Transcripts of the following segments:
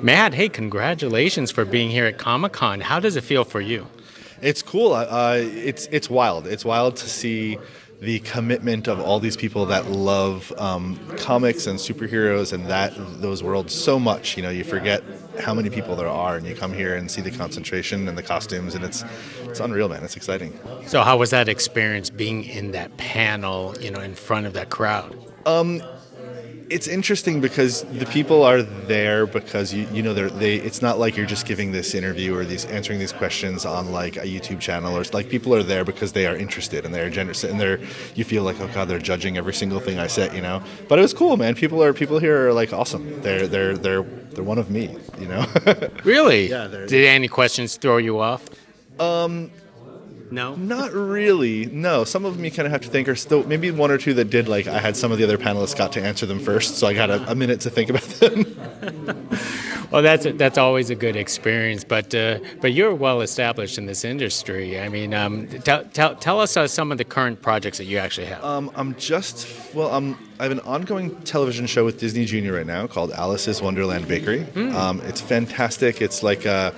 Matt, hey, congratulations for being here at Comic-Con. How does it feel for you? It's cool. It's wild. It's wild to see the commitment of all these people that love comics and superheroes and those worlds so much. You know, you forget how many people there are, and you come here and see the concentration and the costumes, and it's unreal, man. It's exciting. So how was that experience being in that panel, in front of that crowd? It's interesting because the people are there because it's not like you're just giving this interview or answering these questions on like a YouTube channel, or like people are there because they are interested and they're generous and you feel like, oh God, they're judging every single thing I say, But it was cool, man. People here are like awesome. They're one of me, Really? Yeah. Did any questions throw you off? No? Not really. No. Some of them you kind of have to think, or still maybe one or two that did. Like I had some of the other panelists got to answer them first, so I got a minute to think about them. Well, that's always a good experience, but you're well established in this industry. I mean, tell us some of the current projects that you actually have. I have an ongoing television show with Disney Junior right now called Alice's Wonderland Bakery. It's fantastic. It's like a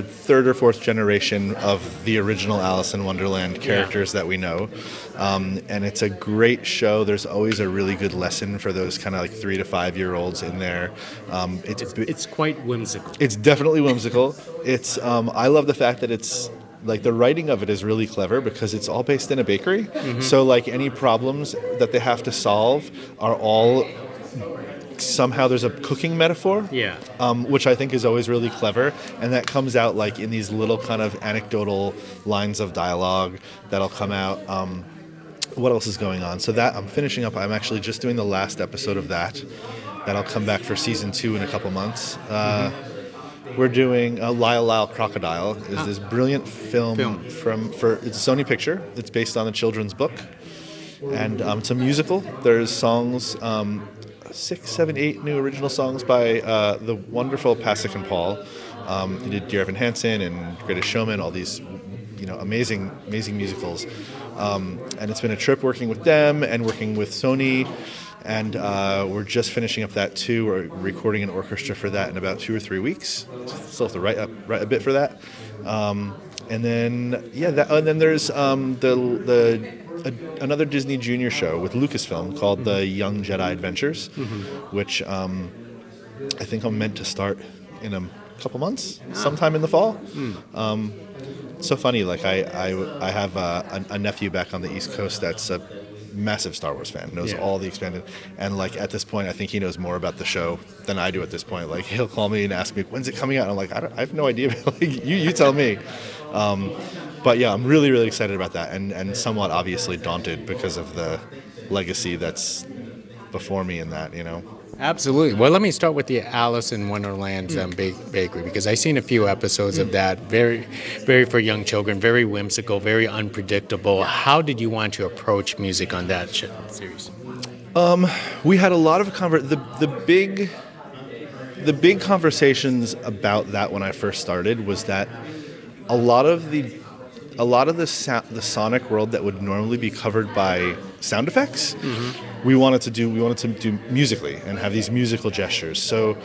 third or fourth generation of the original Alice in Wonderland characters that we know. And it's a great show. There's always a really good lesson for those kind of like 3 to 5 year olds in there. It's quite whimsical. It's definitely whimsical. I love the fact that it's like the writing of it is really clever because it's all based in a bakery. Mm-hmm. So like any problems that they have to solve are all somehow there's a cooking metaphor, which I think is always really clever, and that comes out like in these little kind of anecdotal lines of dialogue that'll come out. What else is going on? So that I'm finishing up. I'm actually just doing the last episode of that. That'll come back for season 2 in a couple months. We're doing Lyle Crocodile. Is this brilliant film it's a Sony picture. It's based on a children's book, and it's a musical. There's songs, 6, 7, 8 new original songs by the wonderful Pasek and Paul. They did Dear Evan Hansen and Greatest Showman, all these amazing musicals. And it's been a trip working with them and working with Sony. And we're just finishing up that too. We're recording an orchestra for that in about 2 or 3 weeks. Still have to write a bit for that. And then there's another Disney Junior show with Lucasfilm called The Young Jedi Adventures, which I think I'm meant to start in a couple months, sometime in the fall. It's so funny. Like I have a nephew back on the East Coast that's a massive Star Wars fan, knows all the expanded, and like at this point I think he knows more about the show than I do at this point. Like he'll call me and ask me, when's it coming out? And I'm like, I have no idea. Like, you tell me. But yeah, I'm really, really excited about that, and somewhat obviously daunted because of the legacy that's before me in that, Absolutely. Well, let me start with the Alice in Wonderland bakery, because I've seen a few episodes of that. Very, very for young children, very whimsical, very unpredictable. How did you want to approach music on that series? We had a lot of the big conversations about that when I first started was that a lot of the sonic world that would normally be covered by sound effects, we wanted to do musically and have these musical gestures. So,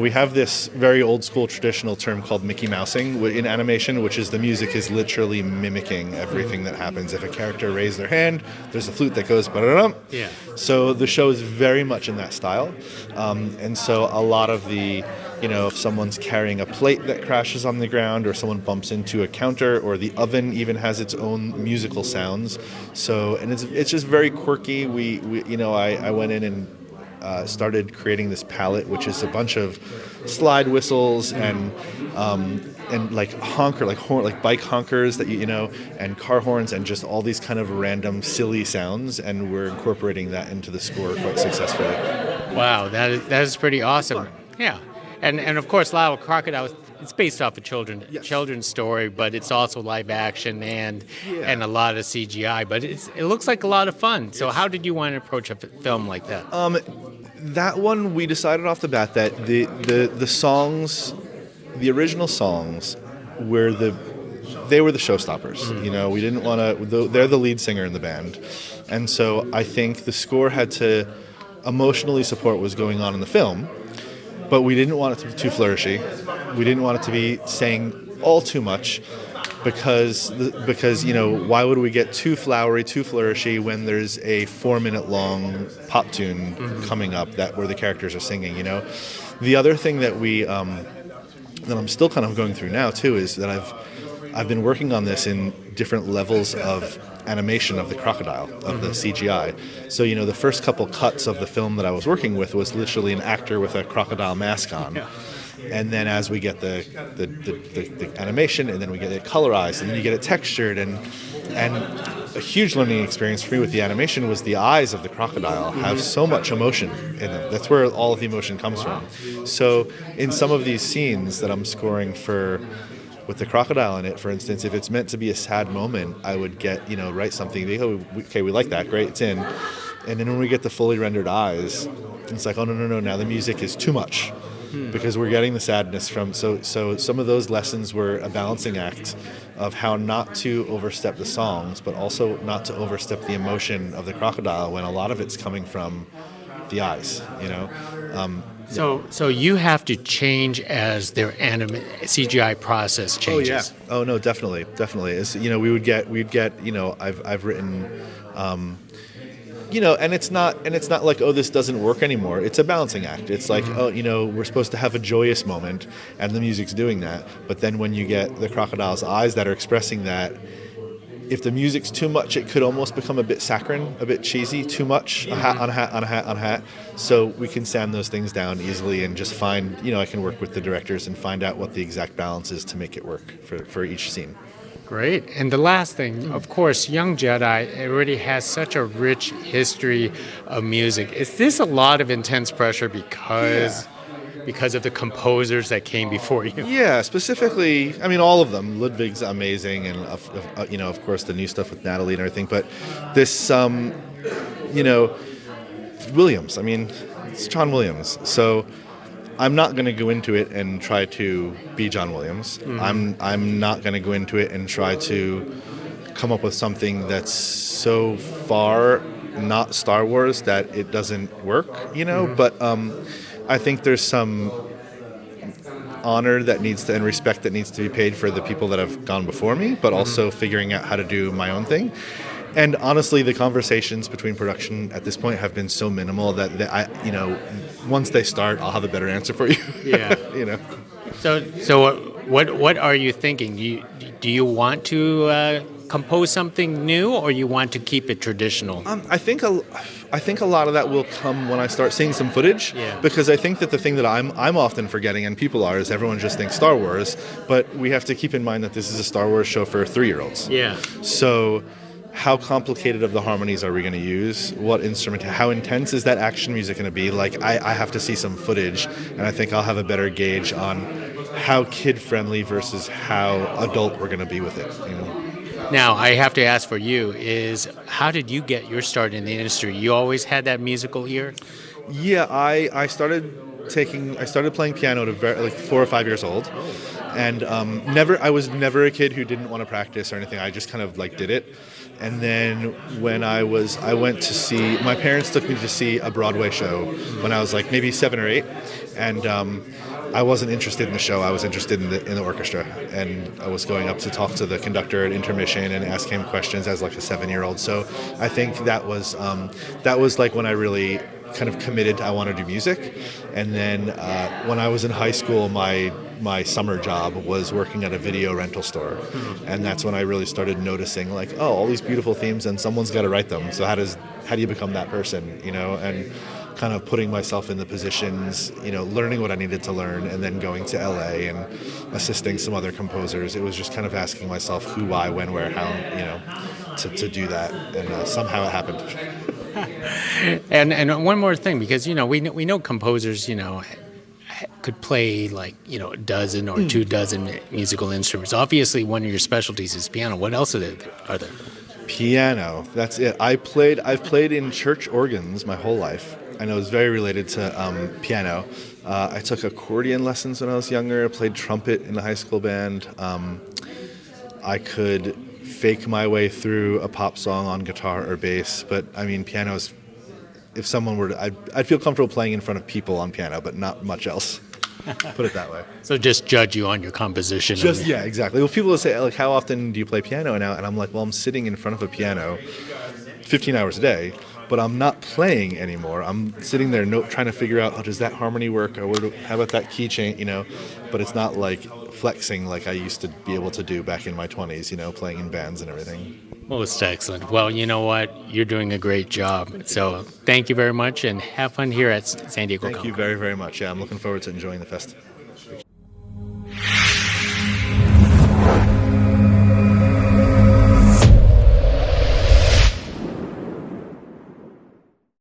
we have this very old school traditional term called Mickey Mousing in animation, which is the music is literally mimicking everything that happens. If a character raises their hand, there's a flute that goes ba-da-dum. Yeah. So the show is very much in that style, and so a lot of the if someone's carrying a plate that crashes on the ground, or someone bumps into a counter, or the oven even has its own musical sounds. So, and it's just very quirky. I went in and started creating this palette, which is a bunch of slide whistles and like horn, like bike honkers that and car horns, and just all these kind of random silly sounds, and we're incorporating that into the score quite successfully. Wow, that is pretty awesome. Yeah. And of course, Lyle Crocodile, it's based off a children's story, but it's also live action and a lot of CGI. But it looks like a lot of fun. So how did you want to approach a film like that? That one, we decided off the bat that the songs, the original songs, were the showstoppers. We didn't want to. They're the lead singer in the band, and so I think the score had to emotionally support what was going on in the film. but we didn't want it to be too flourishy. We didn't want it to be saying all too much, because why would we get too flowery, too flourishy when there's a 4-minute long pop tune coming up where the characters are singing? The other thing that that I'm still kind of going through now too is that I've been working on this in different levels of animation of the crocodile, of the CGI. So the first couple cuts of the film that I was working with was literally an actor with a crocodile mask on. Yeah. And then as we get the animation, and then we get it colorized, and then you get it textured, and a huge learning experience for me with the animation was the eyes of the crocodile have so much emotion in them. That's where all of the emotion comes from. So in some of these scenes that I'm scoring with the crocodile in it, for instance, if it's meant to be a sad moment, I would write something, okay, we like that, great, it's in. And then when we get the fully rendered eyes, it's like, oh, no, now the music is too much. Because we're getting the sadness from, so some of those lessons were a balancing act of how not to overstep the songs, but also not to overstep the emotion of the crocodile when a lot of it's coming from the eyes, So you have to change as their CGI process changes. Oh yeah. Oh no, definitely. It's, we'd get I've written and it's not like, oh, this doesn't work anymore. It's a balancing act. It's like, oh, we're supposed to have a joyous moment, and the music's doing that. But then when you get the crocodile's eyes that are expressing that, if the music's too much, it could almost become a bit saccharine, a bit cheesy, too much, a hat on a hat on a hat on a hat. So we can sand those things down easily and just find, I can work with the directors and find out what the exact balance is to make it work for each scene. Great. And the last thing, of course, Young Jedi already has such a rich history of music. Is this a lot of intense pressure because of the composers that came before you? Yeah, specifically, all of them. Ludwig's amazing, and of course the new stuff with Natalie and everything. But this, Williams. It's John Williams. So I'm not going to go into it and try to be John Williams. I'm not going to go into it and try to come up with something that's so far not Star Wars that it doesn't work, But I think there's some honor and respect that needs to be paid for the people that have gone before me, but also figuring out how to do my own thing. And honestly, the conversations between production at this point have been so minimal that I, once they start, I'll have a better answer for you. Yeah. So what are you thinking? Do you want to compose something new, or you want to keep it traditional? I think a lot of that will come when I start seeing some footage. Yeah. Because I think that the thing that I'm often forgetting, and people are, is everyone just thinks Star Wars, but we have to keep in mind that this is a Star Wars show for 3-year-olds. Yeah. So how complicated of the harmonies are we going to use? What instrument? How intense is that action music going to be? Like, I have to see some footage, and I think I'll have a better gauge on how kid-friendly versus how adult we're going to be with it. Now, I have to ask for you, is how did you get your start in the industry? You always had that musical ear? Yeah, I started playing piano at 4 or 5 years old. And I was never a kid who didn't want to practice or anything. I just kind of did it. And then when I went to see, my parents took me to see a Broadway show when I was maybe 7 or 8. And I wasn't interested in the show. I was interested in the orchestra. And I was going up to talk to the conductor at intermission and ask him questions as a 7-year-old. So I think that was when I really kind of committed I want to do music. And then when I was in high school, my summer job was working at a video rental store. And that's when I really started noticing all these beautiful themes, and someone's got to write them. So how do you become that person, and kind of putting myself in the positions, learning what I needed to learn, and then going to LA and assisting some other composers. It was just kind of asking myself who, why, when, where, how, to do that. And somehow it happened. And one more thing, because we know composers could play a dozen or 2 dozen musical instruments. Obviously, one of your specialties is piano. What else are there? Piano. That's it. I've played in church organs my whole life. I know it's very related to piano. I took accordion lessons when I was younger. I played trumpet in the high school band. I could fake my way through a pop song on guitar or bass, but piano is if someone were to, I'd feel comfortable playing in front of people on piano, but not much else. Put it that way. So just judge you on your composition. Yeah, exactly. Well, people will say, like, how often do you play piano now? And I'm like, well, I'm sitting in front of a piano 15 hours a day, but I'm not playing anymore. I'm sitting there trying to figure out, does that harmony work? Or how about that key change, But it's not like flexing like I used to be able to do back in my 20s, playing in bands and everything. Most excellent. Well, you know what? You're doing a great job. So thank you very much, and have fun here at San Diego. Thank you very, very much. Yeah, I'm looking forward to enjoying the fest.